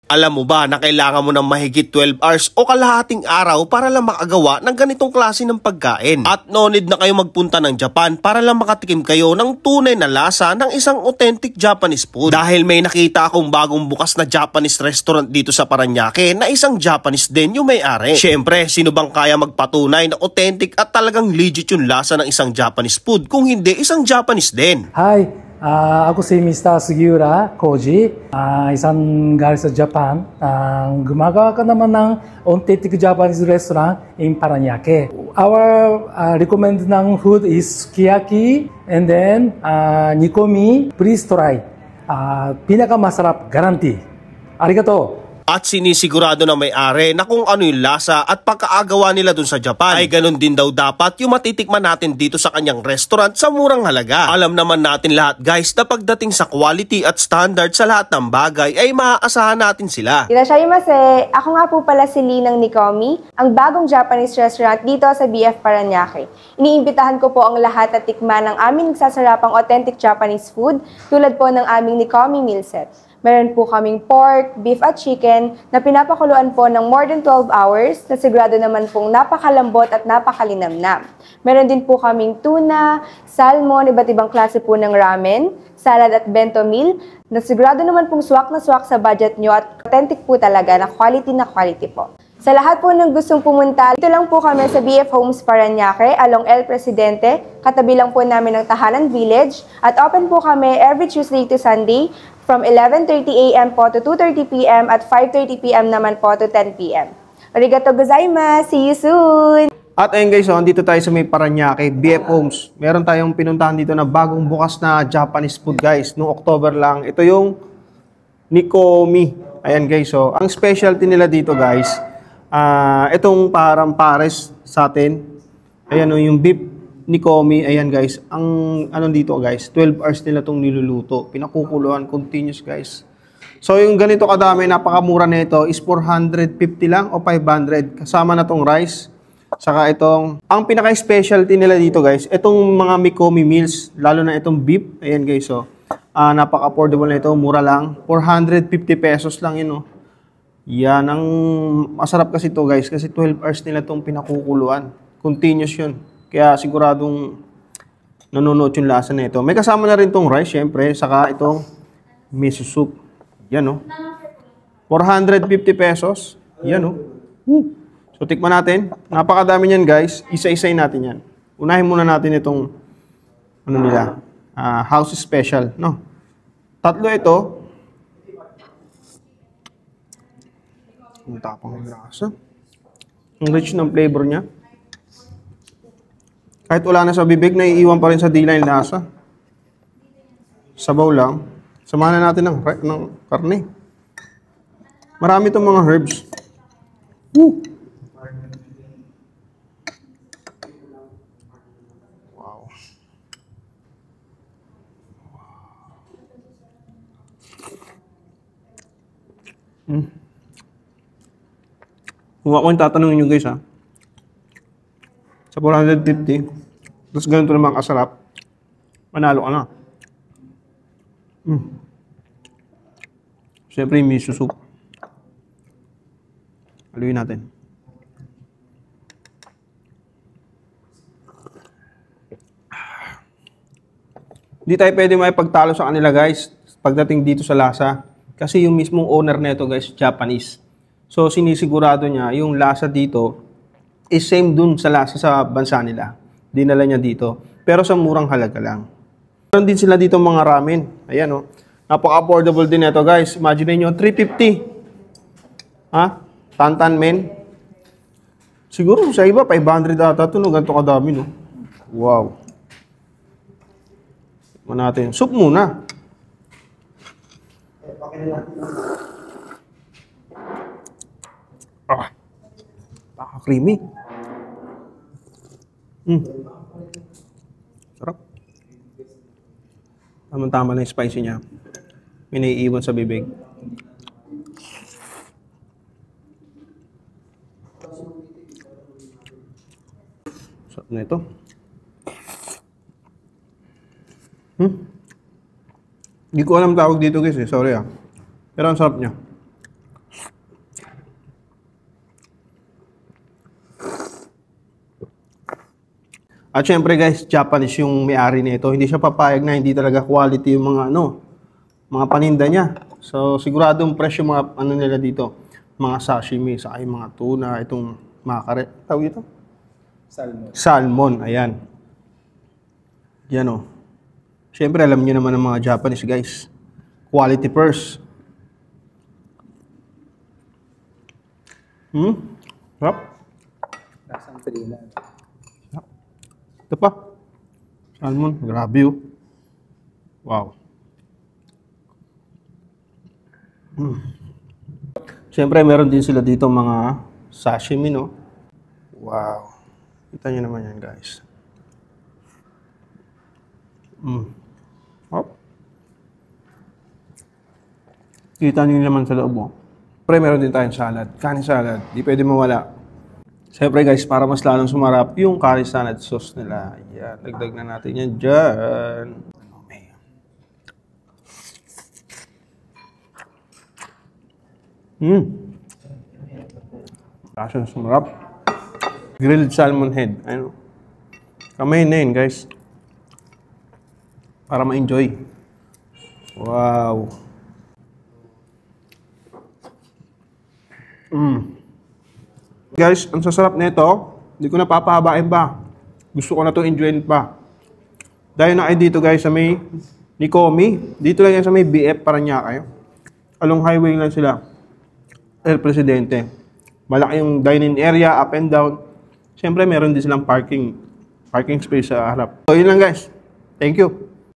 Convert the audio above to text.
Alam mo ba na kailangan mo ng mahigit 12 hours o kalahating araw para lang makagawa ng ganitong klase ng pagkain? At no need na kayo magpunta ng Japan para lang makatikim kayo ng tunay na lasa ng isang authentic Japanese food. Dahil may nakita akong bagong bukas na Japanese restaurant dito sa Parañaque na isang Japanese din yung may-ari. Syempre, sino bang kaya magpatunay na authentic at talagang legit yung lasa ng isang Japanese food kung hindi isang Japanese din? Hi! Ako si Mr. Sugiura Koji, isang galing sa Japan. Gumagawa ka naman ng authentic Japanese restaurant in Parañaque. Our recommended ng food is sukiyaki and then nikomi. Please try. Pinakamasarap, guarantee. Arigato! At sinisigurado na may-ari na kung ano yung lasa at pagkaagawa nila dun sa Japan ay ganun din daw dapat yung matitikman natin dito sa kanyang restaurant sa murang halaga. Alam naman natin lahat guys na pagdating sa quality at standard sa lahat ng bagay ay maaasahan natin sila. Irashaimase! Ako nga po pala si Linang Nikomi, ang bagong Japanese restaurant dito sa BF Parañaque. Iniimbitahan ko po ang lahat na tikman ng aming nagsasarapang authentic Japanese food tulad po ng aming Nikomi meal set. Meron po kaming pork, beef at chicken na pinapakuluan po ng more than 12 hours na sigurado naman pong napakalambot at napakalinamnam. Meron din po kaming tuna, salmon, iba't ibang klase po ng ramen, salad at bento meal na sigurado naman pong swak na swak sa budget nyo at authentic po talaga na quality po. Sa lahat po ng gustong pumunta, dito lang po kami sa BF Homes Parañaque along El Presidente, katabi lang po namin ng Tahanan Village at open po kami every Tuesday to Sunday from 11:30 a.m. po to 2:30 p.m. at 5:30 p.m. naman po to 10 p.m. Arigato gozaimasu! See you soon! At ayun guys, dito tayo sa may Parañaque, BF Homes. Meron tayong pinuntahan dito na bagong bukas na Japanese food guys. Noong October lang. Ito yung Nikomi. Ayan guys, ang specialty nila dito guys, itong parang pares sa atin. Ayan yung beef Nikomi, ayan guys, ang ano dito guys, 12 hours nila itong niluluto. Pinakukuluan, continuous guys. So yung ganito kadami, napakamura na ito is 450 lang o 500. Kasama na tong rice. Saka itong, ang pinaka-specialty nila dito guys, itong mga Nikomi meals, lalo na itong beef. Ayan guys, napaka-affordable na ito, mura lang. 450 pesos lang yun. Yan, ang masarap kasi ito guys, kasi 12 hours nila itong pinakukuluan. Continuous yun. Kaya siguradong nanonood yung lasa na ito. May kasama na rin itong rice, syempre. Saka itong miso soup. Yan, 450 pesos. Yan, So, tikman natin. Napakadami niyan, guys. Isa-isay natin yan. Unahin muna natin itong, house special, no? Tatlo ito. Ang tapang ng lasa. Ang rich ng flavor niya. Kahit wala na sa bibig, naiiwan pa rin sa dila yung lasa. Sabaw lang. Samahan na natin ng karne. Marami itong mga herbs. Woo! Wow. Kung ako yung tatanungin nyo guys sa 450, tapos ganito naman kasarap, manalo ka na. Siyempre yung miso soup. Haluin natin. Hindi tayo pwede maipagtalo sa kanila guys, pagdating dito sa lasa. Kasi yung mismong owner nito guys, Japanese. So sinisigurado niya yung lasa dito is same dun sa lasa sa bansa nila. Dinala niya dito. Pero sa murang halaga lang. Meron din sila dito mga ramen. Ayan napaka-affordable din ito guys. Imagine niyo 350. Tantan men. Siguro sa iba 500 ata ito, ganito kadami no. Wow. Tikman natin. Soup muna. Creamy. Sarap. Tama-tama na yung spicy niya. May naiiwan sa bibig. Sarap na ito. Hindi ko alam tawag dito guys Sorry Pero ang sarap niya. At syempre guys, Japanese yung may-ari nito. Hindi siya papayag na hindi talaga quality yung mga mga paninda niya. So siguradong fresh yung mga nila dito. Mga sashimi, saka yung mga tuna, itong mga tawag ito? Salmon, ayan. Yan o. Syempre alam niyo naman ng mga Japanese guys. Quality first. Sarap. Ito pa. Salmon. Grabe oh. Wow. Siyempre, meron din sila dito mga sashimi, no? Wow. Kita nyo naman yan, guys. Hop. Kita nyo naman sa loob, oh. Siyempre, meron din tayong salad. Kanin salad. Di pwede mawala. Siyempre guys, para mas lalong sumarap yung curry salad sauce nila. Yan, dagdag na natin yan dyan. Kasya sumarap. Grilled salmon head. Ayun. Kamay na yun guys. Para ma-enjoy. Wow. Guys, ang sasarap nito, hindi ko na papahabain pa. Gusto ko na itong enjoyin pa. Dahil na kayo dito guys sa may Nikomi. Dito lang yan sa may BF Parañaque. Along highway lang sila. El Presidente. Malaki yung dining area, up and down. Siyempre, meron din silang parking space sa harap. So, yun lang guys. Thank you.